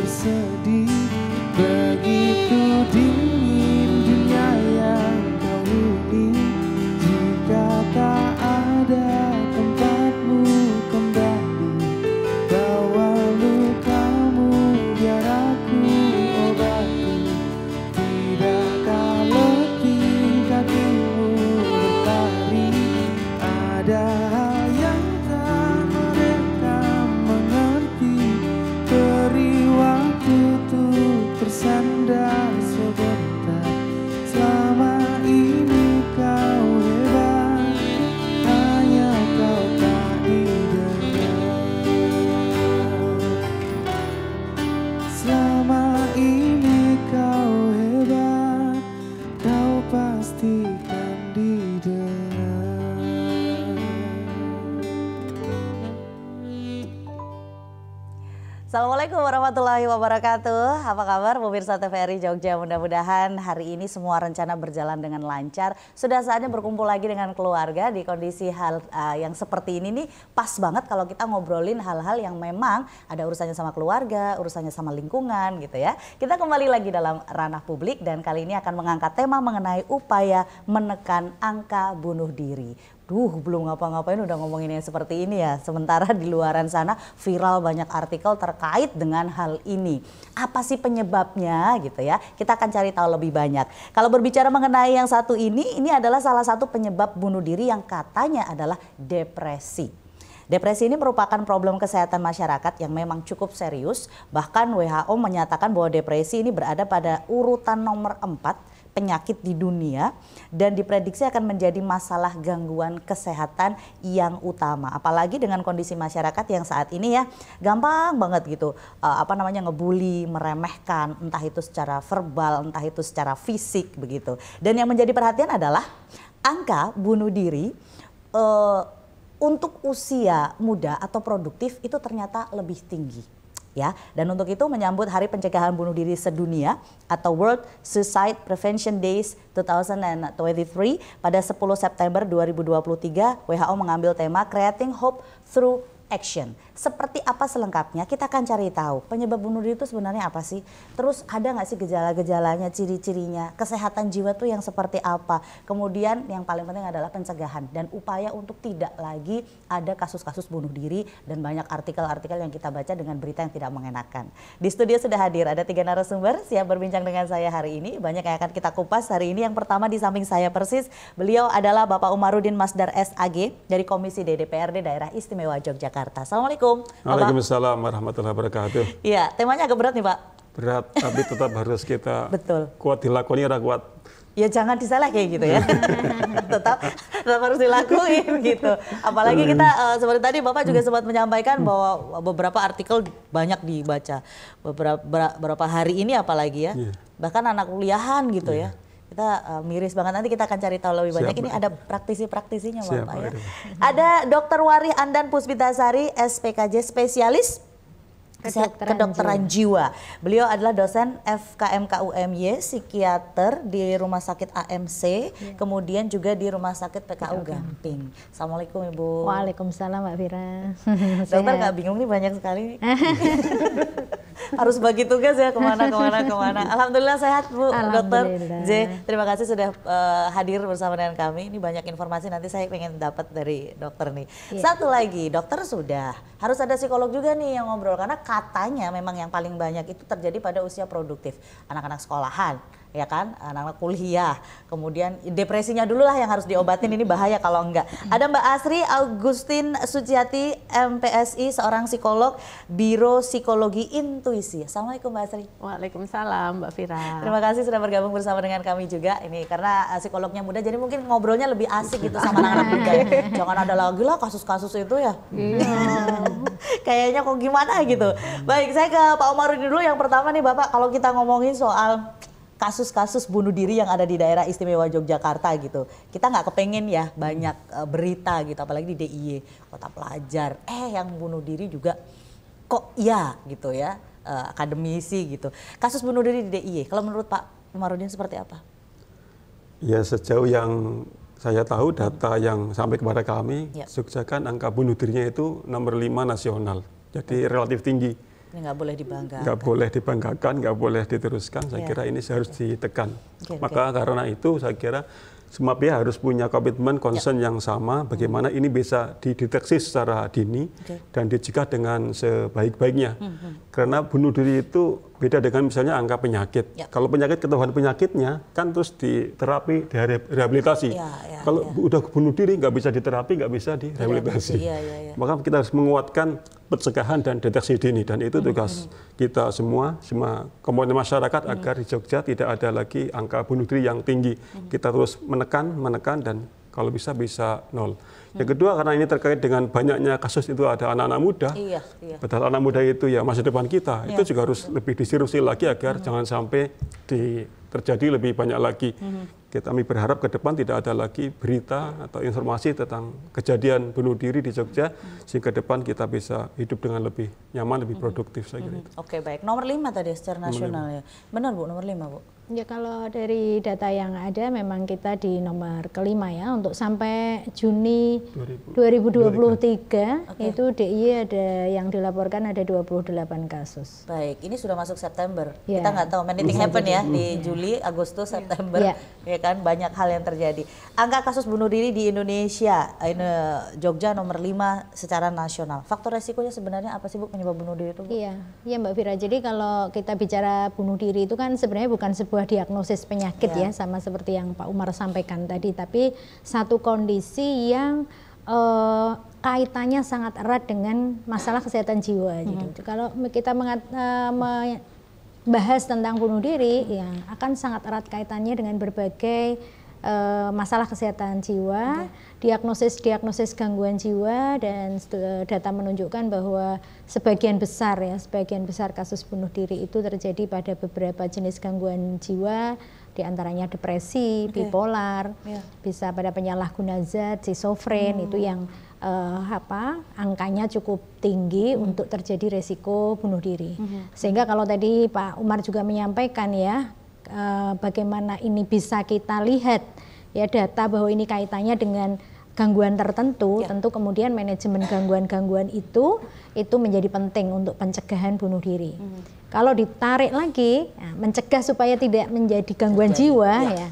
sedih. Begitu dingin dunia yang kau huni, jika tak ada tempatmu kembali. Bawa lukamu biar aku obati. Tidakkah letih kakimu berlari? Ada hal yang tak mereka mengerti. Beri waktu untuk bersandar sebentar. Selama ini kau hebat, hanya kau tak didengar. Selama ini kau hebat, kau pastikan didengar. Assalamualaikum warahmatullahi wabarakatuh. Apa kabar pemirsa TVRI Jogja? Mudah-mudahan hari ini semua rencana berjalan dengan lancar. Sudah saatnya berkumpul lagi dengan keluarga di kondisi hal yang seperti ini nih. Pas banget kalau kita ngobrolin hal-hal yang memang ada urusannya sama keluarga, urusannya sama lingkungan gitu ya. Kita kembali lagi dalam ranah publik dan kali ini akan mengangkat tema mengenai upaya menekan angka bunuh diri. Belum ngapa-ngapain udah ngomongin yang seperti ini ya. Sementara di luaran sana viral banyak artikel terkait dengan hal ini. Apa sih penyebabnya gitu ya? Kita akan cari tahu lebih banyak. Kalau berbicara mengenai yang satu ini adalah salah satu penyebab bunuh diri yang katanya adalah depresi. Depresi ini merupakan problem kesehatan masyarakat yang memang cukup serius. Bahkan WHO menyatakan bahwa depresi ini berada pada urutan nomor 4 penyakit di dunia dan diprediksi akan menjadi masalah gangguan kesehatan yang utama. Apalagi dengan kondisi masyarakat yang saat ini ya gampang banget gitu ngebully, meremehkan, entah itu secara verbal, entah itu secara fisik begitu. Dan yang menjadi perhatian adalah angka bunuh diri untuk usia muda atau produktif itu ternyata lebih tinggi. Ya, dan untuk itu menyambut Hari Pencegahan Bunuh Diri Sedunia atau World Suicide Prevention Days 2023 pada 10 September 2023, WHO mengambil tema Creating Hope Through Action. Seperti apa selengkapnya kita akan cari tahu. Penyebab bunuh diri itu sebenarnya apa sih? Terus ada nggak sih gejala-gejalanya, ciri-cirinya? Kesehatan jiwa tuh yang seperti apa? Kemudian yang paling penting adalah pencegahan dan upaya untuk tidak lagi ada kasus-kasus bunuh diri dan banyak artikel-artikel yang kita baca dengan berita yang tidak mengenakan. Di studio sudah hadir ada 3 narasumber siap berbincang dengan saya hari ini. Banyak yang akan kita kupas hari ini. Yang pertama di samping saya persis, beliau adalah Bapak Umarudin Masdar SAG dari Komisi DPRD Daerah Istimewa Yogyakarta. Assalamualaikum. Waalaikumsalam warahmatullahi wabarakatuh. Iya, temanya agak berat nih Pak. Berat, tapi tetap harus kita betul. Kuat dilakoni, kuat. Ya jangan disalah kayak gitu ya. tetap harus dilakuin gitu. Apalagi kita seperti tadi Bapak juga sempat menyampaikan bahwa beberapa artikel banyak dibaca. Beberapa hari ini apalagi ya. Bahkan anak kuliahan gitu ya. Kita miris banget, nanti kita akan cari tahu lebih banyak. Ini ada praktisi-praktisinya Bapak ya. Ada Dr. Wari Andan Puspitasari, SPKJ spesialis kedokteran jiwa. Beliau adalah dosen FKMKUMY, psikiater di Rumah Sakit AMC, kemudian juga di Rumah Sakit PKU Gamping. Assalamualaikum Ibu. Waalaikumsalam Mbak Fira. Dokter nggak bingung nih banyak sekali. Harus bagi tugas ya kemana. Alhamdulillah sehat Bu, Dokter Z. Terima kasih sudah hadir bersama dengan kami. Ini banyak informasi nanti saya pengen dapat dari dokter nih. Satu lagi, dokter sudah. Harus ada psikolog juga nih yang ngobrol karena katanya memang yang paling banyak itu terjadi pada usia produktif. Anak-anak sekolahan, ya kan, anak-anak kuliah, kemudian depresinya dulu lah yang harus diobatin, ini bahaya kalau enggak. Ada Mbak Asri Augustin Suciati, MPSI, seorang psikolog, Biro Psikologi Intuisi. Assalamualaikum Mbak Asri. Waalaikumsalam Mbak Fira. Terima kasih sudah bergabung bersama dengan kami juga, ini karena psikolognya muda, jadi mungkin ngobrolnya lebih asik gitu sama anak-anak muda. Jangan ada lagi lah kasus-kasus itu ya. Kayaknya kok gimana gitu. Baik, saya ke Pak Umarudin dulu yang pertama nih Bapak, kalau kita ngomongin soal kasus-kasus bunuh diri yang ada di daerah istimewa Yogyakarta gitu. Kita nggak kepengen ya banyak berita gitu, apalagi di DIY, kota pelajar. Yang bunuh diri juga kok ya gitu ya, akademisi gitu. Kasus bunuh diri di DIY, kalau menurut Pak Umarudin seperti apa? Ya sejauh yang saya tahu data yang sampai kepada kami, Jogja kan angka bunuh dirinya itu nomor 5 nasional. Jadi relatif tinggi. Ini nggak boleh dibanggakan. Nggak boleh dibanggakan, nggak boleh diteruskan. Saya kira ini harus ditekan. Maka karena itu saya kira semua pihak harus punya komitmen, concern yang sama. Bagaimana ini bisa dideteksi secara dini dan dicegah dengan sebaik-baiknya. Karena bunuh diri itu beda dengan misalnya angka penyakit. Kalau penyakit ketahuan penyakitnya kan terus diterapi, direhabilitasi. Kalau udah bunuh diri nggak bisa diterapi, nggak bisa direhabilitasi. Maka kita harus menguatkan pencegahan dan deteksi dini, dan itu tugas kita semua komponen masyarakat agar di Jogja tidak ada lagi angka bunuh diri yang tinggi. Kita terus menekan dan kalau bisa nol. Yang kedua, karena ini terkait dengan banyaknya kasus itu ada anak-anak muda. Padahal anak muda itu ya masa depan kita. Itu juga harus lebih diseriusi lagi agar jangan sampai terjadi lebih banyak lagi. Kami berharap ke depan tidak ada lagi berita atau informasi tentang kejadian bunuh diri di Jogja, sehingga ke depan kita bisa hidup dengan lebih nyaman, lebih produktif. Saya kira itu. Oke, baik. Nomor 5 tadi secara nasional ya. Benar Bu, nomor 5 Bu. Ya, kalau dari data yang ada memang kita di nomor kelima ya, untuk sampai Juni 2023 itu DIY ada yang dilaporkan ada 28 kasus. Baik, ini sudah masuk September. Kita nggak tahu, anything happen ya di Juli, Agustus, September, ya kan banyak hal yang terjadi. Angka kasus bunuh diri di Indonesia, ini Jogja nomor 5 secara nasional. Faktor resikonya sebenarnya apa sih Bu penyebab bunuh diri itu Bu? Iya Mbak Fira. Jadi kalau kita bicara bunuh diri itu kan sebenarnya bukan sebuah diagnosis penyakit ya, sama seperti yang Pak Umar sampaikan tadi, tapi satu kondisi yang kaitannya sangat erat dengan masalah kesehatan jiwa gitu. Kalau kita membahas tentang bunuh diri, ya akan sangat erat kaitannya dengan berbagai masalah kesehatan jiwa, diagnosis gangguan jiwa, dan data menunjukkan bahwa sebagian besar kasus bunuh diri itu terjadi pada beberapa jenis gangguan jiwa, diantaranya depresi, bipolar, bisa pada penyalahguna zat, schizofren, itu yang angkanya cukup tinggi untuk terjadi resiko bunuh diri. Sehingga kalau tadi Pak Umar juga menyampaikan ya, bagaimana ini bisa kita lihat ya data bahwa ini kaitannya dengan gangguan tertentu, tentu kemudian manajemen gangguan-gangguan itu menjadi penting untuk pencegahan bunuh diri. Kalau ditarik lagi, mencegah supaya tidak menjadi gangguan jiwa ya.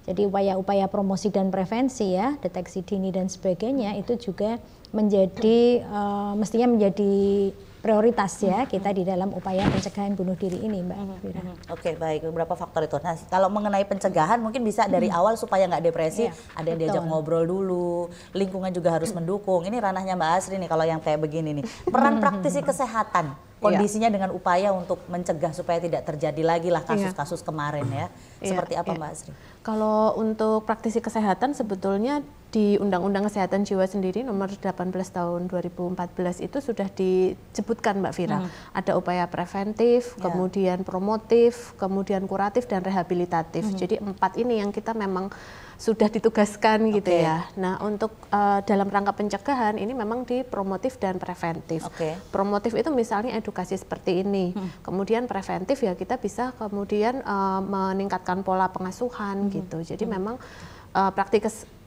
Jadi upaya-upaya promosi dan prevensi ya, deteksi dini dan sebagainya itu juga menjadi mestinya menjadi prioritas ya kita di dalam upaya pencegahan bunuh diri ini, Mbak Fira. Oke, baik. Beberapa faktor itu. Nah, kalau mengenai pencegahan mungkin bisa dari awal supaya nggak depresi, ada yang diajak ngobrol dulu, lingkungan juga harus mendukung. Ini ranahnya Mbak Asri nih kalau yang kayak begini nih. Peran praktisi kesehatan, kondisinya dengan upaya untuk mencegah supaya tidak terjadi lagi lah kasus-kasus kemarin ya. Seperti apa Mbak Asri? Kalau untuk praktisi kesehatan sebetulnya di Undang-Undang Kesehatan Jiwa sendiri nomor 18 tahun 2014 itu sudah disebutkan Mbak Fira. Ada upaya preventif, kemudian promotif, kemudian kuratif dan rehabilitatif. Jadi 4 ini yang kita memang sudah ditugaskan gitu ya. Nah, untuk dalam rangka pencegahan ini memang di promotif dan preventif. Promotif itu misalnya edukasi seperti ini. Kemudian preventif ya kita bisa kemudian meningkatkan pola pengasuhan gitu. Jadi memang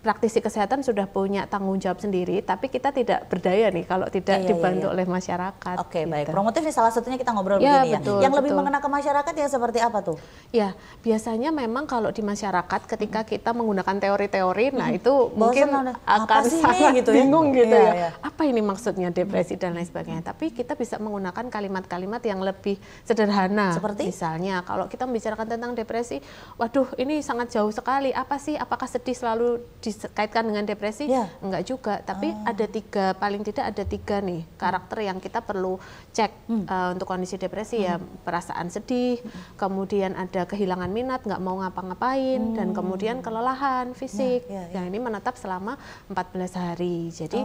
praktisi kesehatan sudah punya tanggung jawab sendiri, tapi kita tidak berdaya nih kalau tidak dibantu oleh masyarakat. Oke, gitu. baik. Promotif ini salah satunya kita ngobrol begini betul, ya. Yang lebih mengena ke masyarakat ya seperti apa tuh? Ya, biasanya memang kalau di masyarakat ketika kita menggunakan teori-teori, nah itu mungkin akan sangat gitu bingung gitu ya. Apa ini maksudnya depresi dan lain sebagainya. Tapi kita bisa menggunakan kalimat-kalimat yang lebih sederhana. Seperti? Misalnya kalau kita membicarakan tentang depresi, waduh ini sangat jauh sekali. Apa sih? Apakah sedih selalu dikaitkan dengan depresi? Enggak juga, tapi ada paling tidak ada 3 nih karakter yang kita perlu cek untuk kondisi depresi ya. Perasaan sedih, kemudian ada kehilangan minat, nggak mau ngapa-ngapain, dan kemudian kelelahan fisik. Yang ini menetap selama 14 hari. Jadi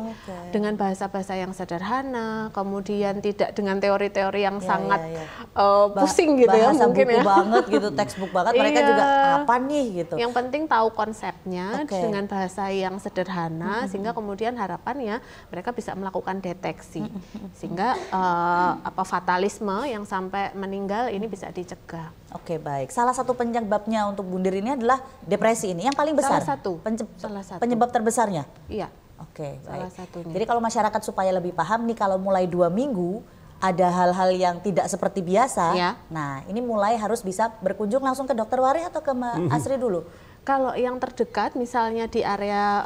dengan bahasa-bahasa yang sederhana, kemudian tidak dengan teori-teori yang sangat pusing gitu ya, mungkin buku banget gitu, textbook banget, mereka juga apa nih gitu. Yang penting tahu konsepnya dengan bahasa yang sederhana, sehingga kemudian harapannya mereka bisa melakukan deteksi, sehingga fatalisme yang sampai meninggal ini bisa dicegah. Oke, baik. Salah satu penyebabnya untuk bunuh diri ini adalah depresi ini yang paling besar. Salah satu. Penyebab terbesarnya. Iya. Oke, salah baik. satunya. Jadi kalau masyarakat supaya lebih paham nih, kalau mulai 2 minggu ada hal-hal yang tidak seperti biasa, ya. Nah ini mulai harus bisa berkunjung langsung ke Dokter Wari atau ke Mbak Asri dulu? Kalau yang terdekat misalnya di area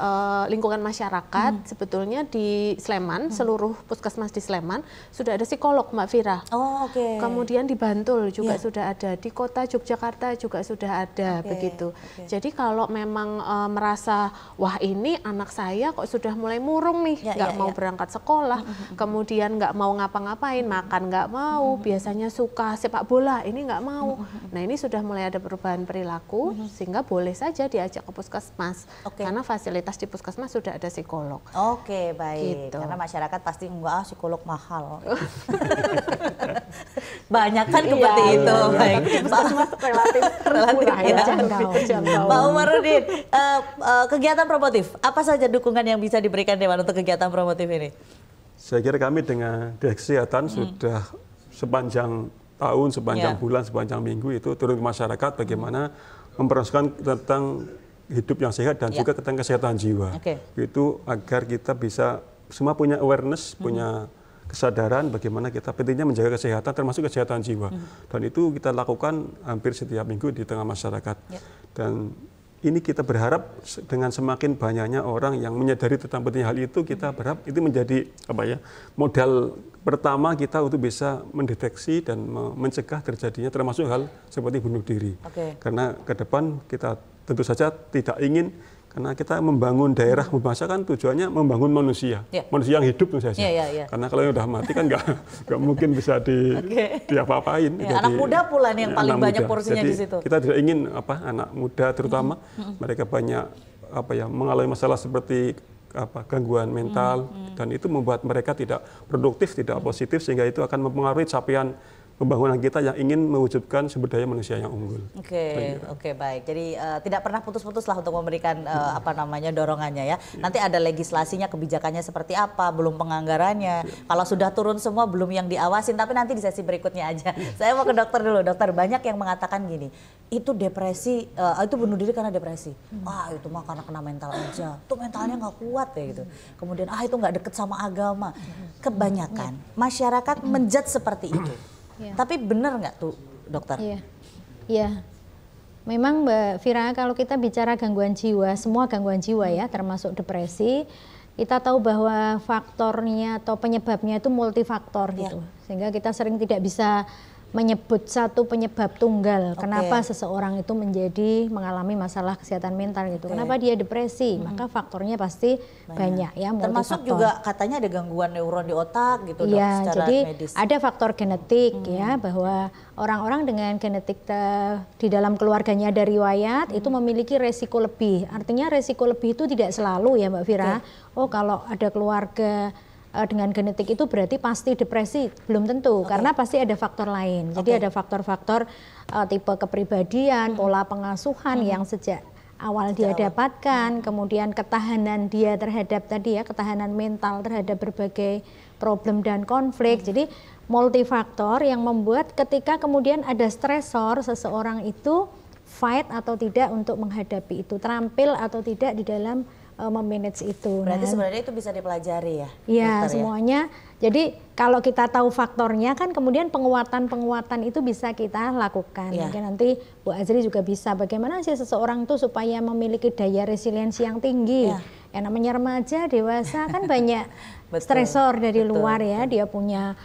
lingkungan masyarakat, sebetulnya di Sleman, seluruh puskesmas di Sleman sudah ada psikolog Mbak Vira. Oh, oke. Kemudian di Bantul juga sudah ada, di kota Yogyakarta juga sudah ada, begitu. Jadi kalau memang merasa, wah ini anak saya kok sudah mulai murung nih, nggak mau berangkat sekolah, kemudian nggak mau ngapa-ngapain, makan nggak mau, biasanya suka sepak bola, ini nggak mau. Nah ini sudah mulai ada perubahan perilaku, sehingga boleh saja diajak ke puskesmas, karena fasilitas di puskesmas sudah ada psikolog. Oke, baik. Gitu. Karena masyarakat pasti enggak, psikolog mahal. Banyak kan seperti itu. Baik. Tapi di puskesmas relatif terjangkau. Pak Umarudin, kegiatan promotif, apa saja dukungan yang bisa diberikan Dewan untuk kegiatan promotif ini? Saya kira kami dengan Direksi Kesehatan sudah sepanjang tahun, sepanjang bulan, sepanjang minggu itu turun ke masyarakat bagaimana memperhatikan tentang hidup yang sehat dan juga tentang kesehatan jiwa. Itu agar kita bisa semua punya awareness, punya kesadaran bagaimana kita pentingnya menjaga kesehatan termasuk kesehatan jiwa. Dan itu kita lakukan hampir setiap minggu di tengah masyarakat. Dan ini kita berharap dengan semakin banyaknya orang yang menyadari tentang pentingnya hal itu, kita berharap itu menjadi modal pertama kita untuk bisa mendeteksi dan mencegah terjadinya termasuk hal seperti bunuh diri. Karena ke depan kita tentu saja tidak ingin, karena kita membangun daerah, membangsa kan tujuannya membangun manusia, manusia yang hidup tentu saja. Karena kalau yang udah mati kan nggak mungkin bisa diapa-apain. Anak muda pula nih yang paling banyak porsinya di situ. Kita tidak ingin anak muda terutama mereka banyak mengalami masalah seperti gangguan mental dan itu membuat mereka tidak produktif, tidak positif, sehingga itu akan mempengaruhi capaian pembangunan kita yang ingin mewujudkan sumber daya manusia yang unggul. Oke, baik. Jadi tidak pernah putus-putus lah untuk memberikan dorongannya ya. Nanti ada legislasinya, kebijakannya seperti apa, belum penganggarannya. Kalau sudah turun semua belum yang diawasin, tapi nanti di sesi berikutnya aja. Saya mau ke dokter dulu. Dokter, banyak yang mengatakan gini, itu depresi, itu bunuh diri karena depresi. Itu mah karena kena mental aja. Tuh mentalnya nggak kuat ya gitu. Kemudian itu nggak deket sama agama. Kebanyakan masyarakat menjudge seperti itu. Tapi benar nggak tuh dokter? Iya. Memang Mbak Vira, kalau kita bicara gangguan jiwa, semua gangguan jiwa ya, termasuk depresi, kita tahu bahwa faktornya atau penyebabnya itu multifaktor gitu. Sehingga kita sering tidak bisa menyebut satu penyebab tunggal kenapa seseorang itu mengalami masalah kesehatan mental gitu. Kenapa dia depresi? Maka faktornya pasti banyak ya, termasuk juga katanya ada gangguan neuron di otak gitu dok, secara jadi medis. Ada faktor genetik ya, bahwa orang-orang dengan genetik di dalam keluarganya ada riwayat itu memiliki resiko lebih. Artinya resiko lebih itu tidak selalu ya Mbak Vira. Kalau ada keluarga dengan genetik itu berarti pasti depresi, belum tentu, karena pasti ada faktor lain. Jadi ada faktor-faktor tipe kepribadian, pola pengasuhan yang sejak awal dia dapatkan, kemudian ketahanan dia terhadap ketahanan mental terhadap berbagai problem dan konflik. Jadi multifaktor yang membuat ketika kemudian ada stresor, seseorang itu fight atau tidak untuk menghadapi itu, terampil atau tidak di dalam memanage itu. Berarti sebenarnya itu bisa dipelajari ya? Iya, semuanya. Jadi kalau kita tahu faktornya kan kemudian penguatan-penguatan itu bisa kita lakukan. Mungkin nanti Bu Azri juga bisa. Bagaimana sih seseorang itu supaya memiliki daya resiliensi yang tinggi? Yang namanya remaja, dewasa kan banyak stresor dari luar ya. Dia punya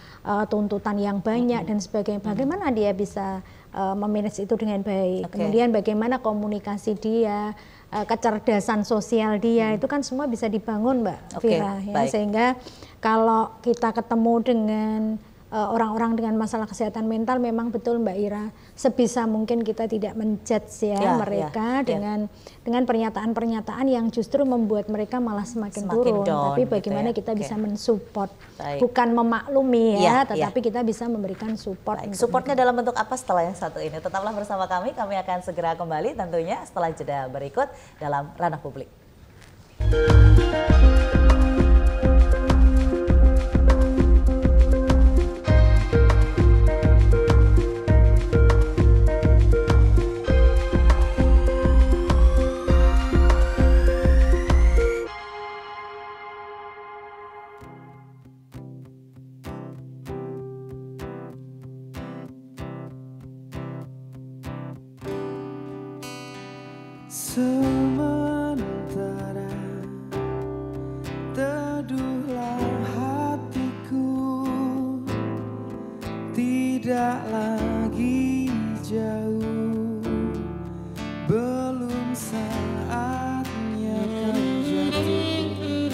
tuntutan yang banyak dan sebagainya. Bagaimana dia bisa memanage itu dengan baik? Kemudian bagaimana komunikasi dia, kecerdasan sosial dia, itu kan semua bisa dibangun Mbak Vira ya. Sehingga kalau kita ketemu dengan orang-orang dengan masalah kesehatan mental, memang betul Mbak Ira, sebisa mungkin kita tidak menjudge mereka dengan pernyataan-pernyataan yang justru membuat mereka malah semakin turun. Tapi bagaimana kita bisa mensupport, bukan memaklumi tetapi kita bisa memberikan support. Supportnya dalam bentuk apa setelah yang satu ini? Tetaplah bersama kami akan segera kembali tentunya setelah jeda berikut dalam Ranah Publik. Sementara teduhlah hatiku, tidak lagi jauh, belum saatnya kan jatuh.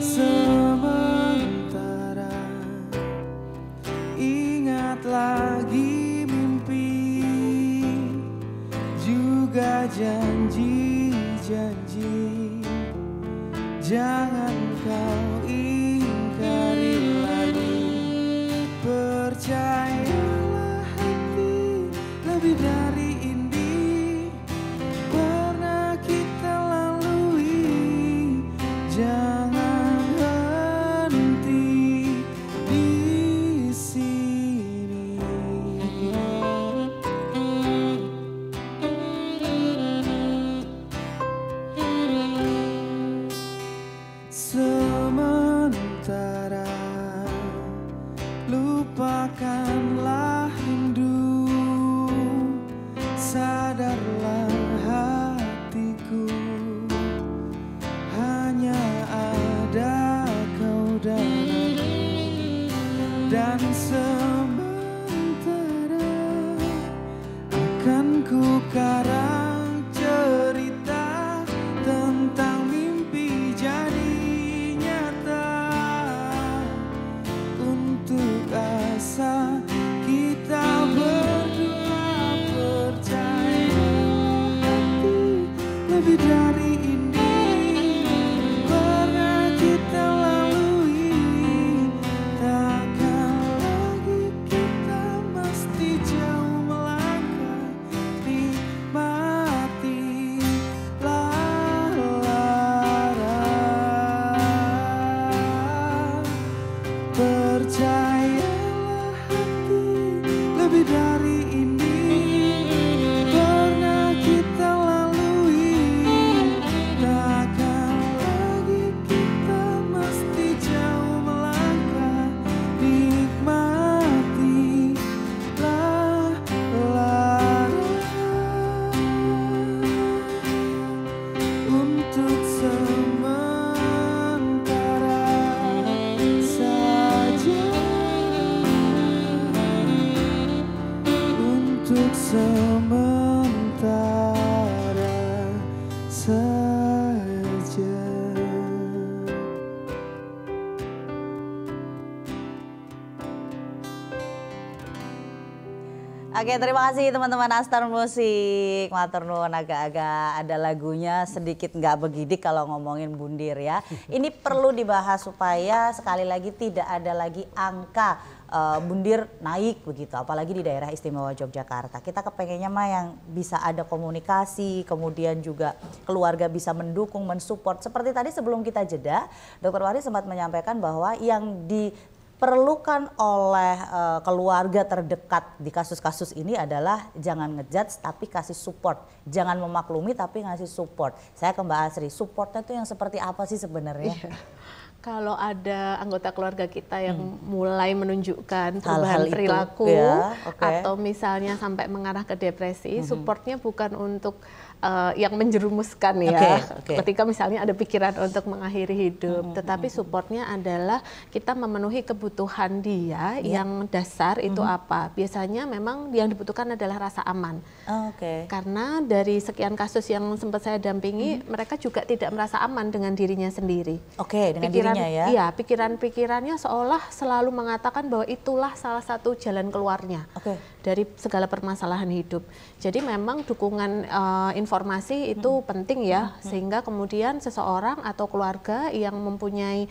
Sementara ingat lagi mimpi, juga janji-janji, jangan kau ingkari lagi. Percayalah hati, lebih dari ini pernah kita lalui. Jangan henti di sini. Sementara lupakanlah rindu, sadarlah hatiku, hanya ada kau dan aku. Dan sementara akan ku karang cerita tentang mimpi jadi nyata, untuk asa kita berdua. Percaya hati, lebih dari ini pernah kita lalui. Takkan lagi kita mesti jauh melangkah, nikmatilah lara. Percayalah hati, lebih dari ini pernah kita lalui. Takkan lagi kita mesti jauh melangkah, nikmatilah lara. Untuk sementara saja, untuk sementara saja. Oke, terima kasih teman-teman Astar Musik. Matur nuwun, agak-agak ada lagunya sedikit nggak begidik kalau ngomongin bundir ya. Ini perlu dibahas supaya sekali lagi tidak ada lagi angka bundir naik begitu, apalagi di daerah istimewa Yogyakarta. Kita kepengennya mah yang bisa ada komunikasi, kemudian juga keluarga bisa mendukung, mensupport. Seperti tadi sebelum kita jeda, Dr. Wahri sempat menyampaikan bahwa yang diperlukan oleh keluarga terdekat di kasus-kasus ini adalah jangan ngejudge tapi kasih support, jangan memaklumi tapi ngasih support. Saya ke Mbak Asri, supportnya tuh yang seperti apa sih sebenarnya? Kalau ada anggota keluarga kita yang mulai menunjukkan perubahan Hal-hal perilaku itu, ya, atau misalnya sampai mengarah ke depresi, supportnya bukan untuk yang menjerumuskan ya, ketika misalnya ada pikiran untuk mengakhiri hidup, tetapi supportnya adalah kita memenuhi kebutuhan dia yang dasar itu apa. Biasanya memang yang dibutuhkan adalah rasa aman. Karena dari sekian kasus yang sempat saya dampingi, mereka juga tidak merasa aman dengan dirinya sendiri. Dengan dirinya ya? Iya, pikiran-pikirannya seolah selalu mengatakan bahwa itulah salah satu jalan keluarnya dari segala permasalahan hidup. Jadi memang dukungan informasi itu penting ya, sehingga kemudian seseorang atau keluarga yang mempunyai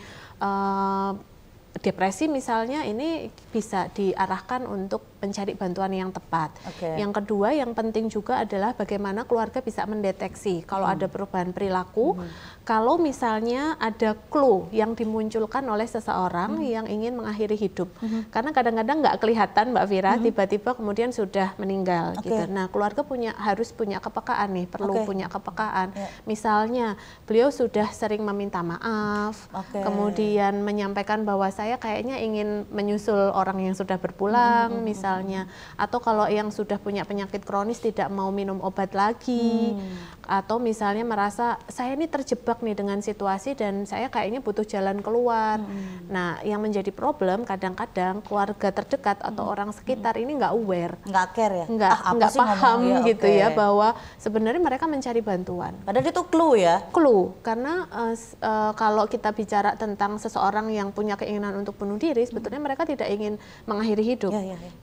depresi misalnya ini bisa diarahkan untuk mencari bantuan yang tepat. Yang kedua yang penting juga adalah bagaimana keluarga bisa mendeteksi kalau ada perubahan perilaku, kalau misalnya ada clue yang dimunculkan oleh seseorang yang ingin mengakhiri hidup. Karena kadang-kadang nggak kelihatan Mbak Vira, tiba-tiba kemudian sudah meninggal gitu. Nah, keluarga harus punya kepekaan nih, perlu punya kepekaan. Misalnya beliau sudah sering meminta maaf, kemudian menyampaikan bahwa saya kayaknya ingin menyusul orang yang sudah berpulang, misalnya misalnya, atau kalau yang sudah punya penyakit kronis tidak mau minum obat lagi, atau misalnya merasa saya ini terjebak nih dengan situasi dan saya kayaknya butuh jalan keluar. Nah, yang menjadi problem kadang-kadang keluarga terdekat atau orang sekitar ini nggak aware, nggak care ya, nggak paham gitu ya bahwa sebenarnya mereka mencari bantuan. Padahal itu clue ya. Clue, karena kalau kita bicara tentang seseorang yang punya keinginan untuk bunuh diri, sebetulnya mereka tidak ingin mengakhiri hidup.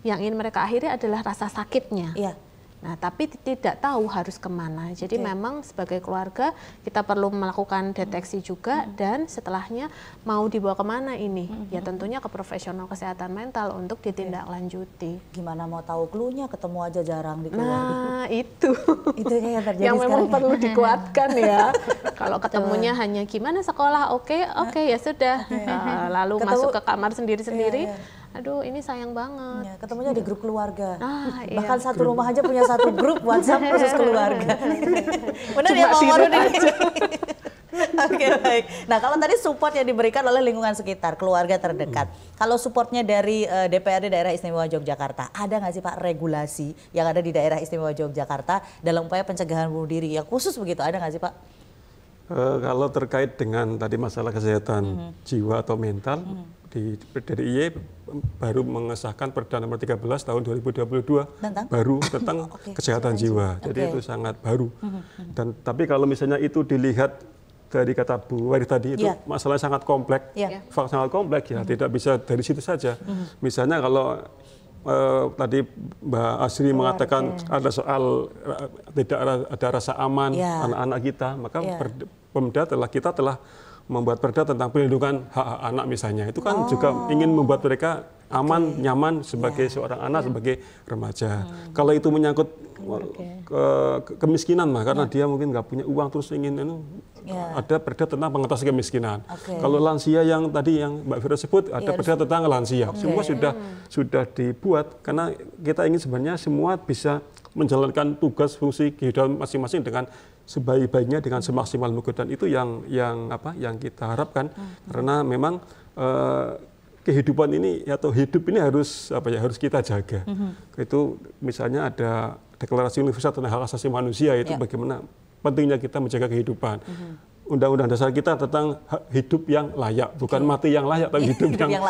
Yang ingin mereka akhiri adalah rasa sakitnya. Nah, tapi tidak tahu harus kemana. Jadi memang sebagai keluarga kita perlu melakukan deteksi juga, dan setelahnya mau dibawa kemana ini? Ya tentunya ke profesional kesehatan mental untuk ditindaklanjuti. Gimana mau tahu clue-nya, ketemu aja jarang di keluarga. Nah, itu yang terjadi yang memang sekarang. perlu dikuatkan ya. Kalau ketemunya hanya gimana sekolah, oke ya sudah. Lalu masuk ke kamar sendiri-sendiri. Aduh, ini sayang banget. Ketemunya di grup keluarga. Bahkan satu rumah aja punya satu grup WhatsApp khusus keluarga. Benar ya, Pak Marun ini? Oke, baik. Nah, kalau tadi support yang diberikan oleh lingkungan sekitar, keluarga terdekat. Kalau supportnya dari DPRD Daerah Istimewa Yogyakarta, ada nggak sih Pak regulasi yang ada di Daerah Istimewa Yogyakarta dalam upaya pencegahan bunuh diri yang khusus begitu, ada nggak sih Pak? Kalau terkait dengan tadi masalah kesehatan jiwa atau mental, dari IE baru mengesahkan Perda nomor 13 tahun 2022 baru tentang kesehatan jiwa. Jadi itu sangat baru. Dan tapi kalau misalnya itu dilihat dari kata Bu Wari tadi, itu masalahnya sangat kompleks, sangat kompleks ya, tidak bisa dari situ saja. Misalnya kalau tadi Mbak Asri mengatakan ada soal tidak ada rasa aman anak-anak kita, maka kita telah membuat perda tentang perlindungan hak anak misalnya. Itu kan juga ingin membuat mereka aman, nyaman sebagai seorang anak, sebagai remaja. Kalau itu menyangkut kemiskinan mah, karena dia mungkin nggak punya uang terus ingin ada perda tentang pengentasan kemiskinan. Kalau lansia yang tadi yang Mbak Vira sebut, ada perda tentang lansia. Semua sudah dibuat karena kita ingin sebenarnya semua bisa menjalankan tugas fungsi kehidupan masing-masing dengan sebaik-baiknya, dengan semaksimal mungkin, dan itu yang kita harapkan. Karena memang kehidupan ini atau hidup ini harus kita jaga. Itu misalnya ada Deklarasi Universal tentang Hak Asasi Manusia, itu bagaimana pentingnya kita menjaga kehidupan. Undang-undang dasar kita tentang hidup yang layak, bukan mati yang layak, tapi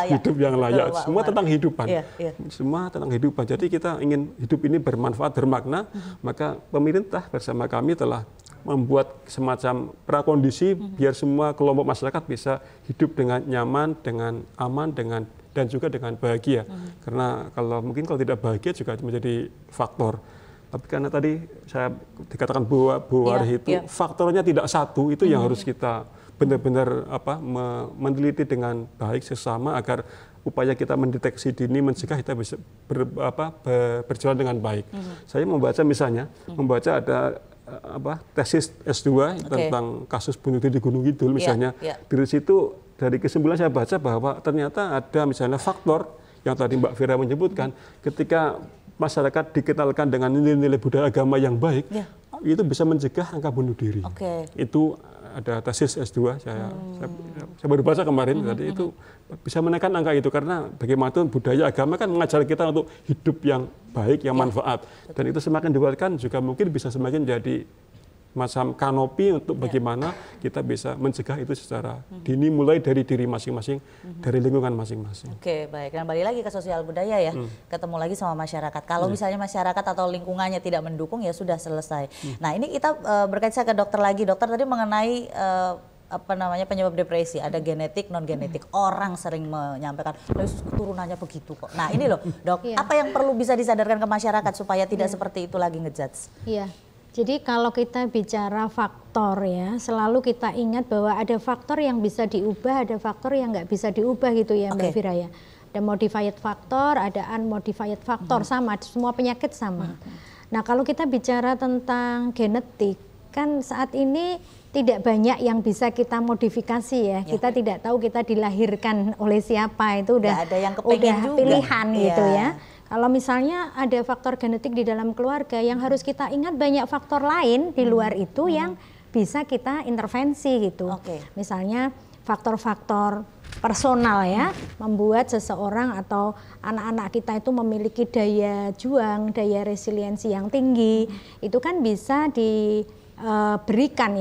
hidup yang layak. Semua tentang kehidupan. Semua tentang kehidupan. Jadi kita ingin hidup ini bermanfaat, bermakna, maka pemerintah bersama kami telah membuat semacam prakondisi biar semua kelompok masyarakat bisa hidup dengan nyaman, dengan aman, dan juga dengan bahagia. Karena kalau tidak bahagia juga menjadi faktor. Tapi karena tadi saya dikatakan Bu Wari itu faktornya tidak satu, itu yang harus kita benar-benar meneliti dengan baik sesama agar upaya kita mendeteksi dini, mencegah kita bisa berjalan dengan baik. Saya membaca ada tesis S2 tentang kasus bunuh diri di Gunung Kidul misalnya. Dari situ, dari kesimpulan saya baca bahwa ternyata ada misalnya faktor yang tadi Mbak Vira menyebutkan, ketika masyarakat dikenalkan dengan nilai-nilai budaya agama yang baik, itu bisa mencegah angka bunuh diri. Itu ada tesis S2, saya baru baca kemarin, tadi itu bisa menekan angka itu, karena bagaimanapun budaya agama kan mengajar kita untuk hidup yang baik, yang manfaat. Dan itu semakin dikuatkan juga mungkin bisa semakin jadi macam kanopi untuk bagaimana kita bisa mencegah itu secara dini, mulai dari diri masing-masing, dari lingkungan masing-masing. Oke, baik. Dan balik lagi ke sosial budaya ya, ketemu lagi sama masyarakat. Kalau misalnya masyarakat atau lingkungannya tidak mendukung, ya sudah selesai. Nah, ini kita berkaca ke dokter lagi. Dokter tadi mengenai penyebab depresi, ada genetik, non genetik. Orang sering menyampaikan keturunannya begitu kok. Nah, ini loh, Dok, apa yang perlu bisa disadarkan ke masyarakat supaya tidak seperti itu lagi ngejudge? Iya. Jadi kalau kita bicara faktor ya, selalu kita ingat bahwa ada faktor yang bisa diubah, ada faktor yang nggak bisa diubah gitu ya Mbak Vira ya. Ada modified factor, ada unmodified factor, sama, semua penyakit sama. Nah kalau kita bicara tentang genetik, kan saat ini tidak banyak yang bisa kita modifikasi ya. Kita tidak tahu kita dilahirkan oleh siapa, itu udah pilihan gitu ya. Kalau misalnya ada faktor genetik di dalam keluarga, yang harus kita ingat banyak faktor lain di luar itu yang bisa kita intervensi gitu. Misalnya faktor-faktor personal ya, membuat seseorang atau anak-anak kita itu memiliki daya juang, daya resiliensi yang tinggi, itu kan bisa diberikan,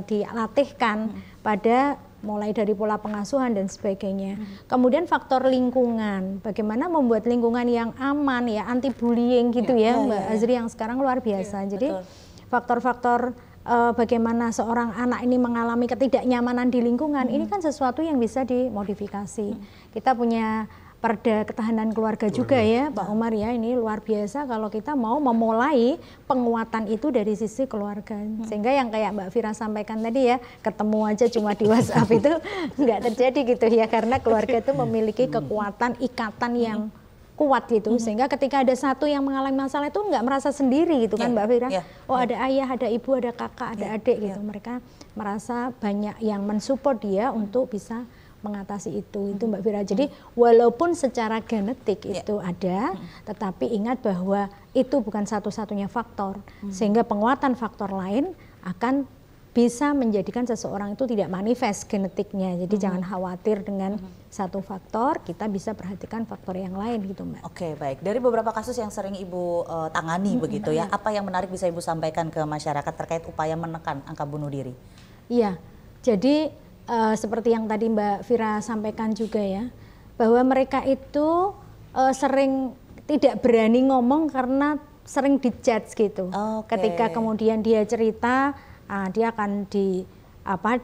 dilatihkan pada mulai dari pola pengasuhan dan sebagainya. Kemudian faktor lingkungan, bagaimana membuat lingkungan yang aman ya, anti bullying gitu Mbak Azri yang sekarang luar biasa. Jadi faktor-faktor bagaimana seorang anak ini mengalami ketidaknyamanan di lingkungan, ini kan sesuatu yang bisa dimodifikasi. Kita punya perda ketahanan keluarga juga ya Pak Umar ya, ini luar biasa kalau kita mau memulai penguatan itu dari sisi keluarga. Sehingga yang kayak Mbak Fira sampaikan tadi ya, ketemu aja cuma di WhatsApp itu nggak terjadi gitu ya, karena keluarga itu memiliki kekuatan ikatan yang kuat gitu, sehingga ketika ada satu yang mengalami masalah itu nggak merasa sendiri gitu kan Mbak Fira. Oh ada ayah, ada ibu, ada kakak, ada adik gitu. Mereka merasa banyak yang mensupport dia untuk bisa mengatasi itu Mbak Fira. Jadi walaupun secara genetik itu ada, tetapi ingat bahwa itu bukan satu-satunya faktor, sehingga penguatan faktor lain akan bisa menjadikan seseorang itu tidak manifest genetiknya. Jadi jangan khawatir dengan satu faktor, kita bisa perhatikan faktor yang lain gitu Mbak. Oke, baik. Dari beberapa kasus yang sering Ibu tangani begitu ya, apa yang menarik bisa Ibu sampaikan ke masyarakat terkait upaya menekan angka bunuh diri? Iya, jadi seperti yang tadi Mbak Fira sampaikan juga ya, bahwa mereka itu sering tidak berani ngomong karena sering dijudge gitu. Ketika kemudian dia cerita, dia akan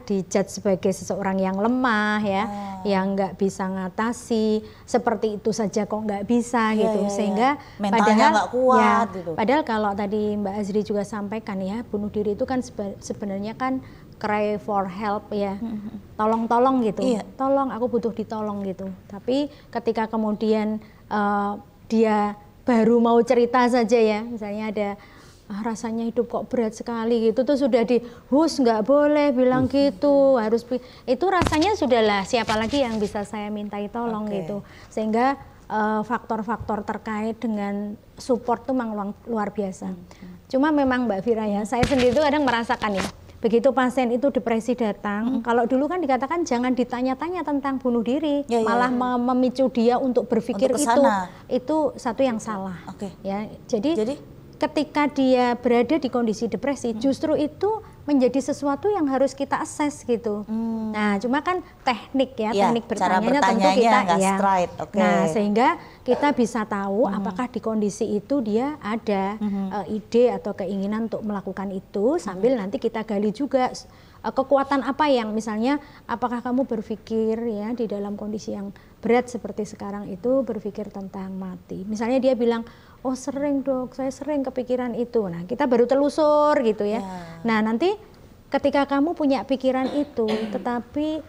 dijudge sebagai seseorang yang lemah ya, yang nggak bisa ngatasi, seperti itu saja kok nggak bisa gitu, sehingga mentalnya nggak kuat gitu. Padahal kalau tadi Mbak Azri juga sampaikan ya, bunuh diri itu kan sebenarnya kan cry for help ya, tolong gitu, tolong aku butuh ditolong gitu. Tapi ketika kemudian dia baru mau cerita saja ya, misalnya ada rasanya hidup kok berat sekali gitu, tuh sudah nggak boleh bilang gitu, harus itu rasanya sudahlah, siapa lagi yang bisa saya mintai tolong gitu. Sehingga faktor-faktor terkait dengan support tuh memang luar biasa. Cuma memang Mbak Fira ya, saya sendiri tuh kadang merasakan ya, begitu pasien itu depresi datang, kalau dulu kan dikatakan jangan ditanya-tanya tentang bunuh diri, malah memicu dia untuk berpikir itu satu yang salah. Ya, jadi ketika dia berada di kondisi depresi, justru itu menjadi sesuatu yang harus kita assess gitu. Nah, cuma kan teknik ya, teknik bertanya tentu kita straight. Nah, sehingga kita bisa tahu apakah di kondisi itu dia ada ide atau keinginan untuk melakukan itu, sambil nanti kita gali juga kekuatan apa yang, misalnya apakah kamu berpikir ya di dalam kondisi yang berat seperti sekarang itu berpikir tentang mati. Misalnya dia bilang, oh sering dok, saya sering kepikiran itu. Nah kita baru telusur gitu ya. Nah nanti ketika kamu punya pikiran itu, tetapi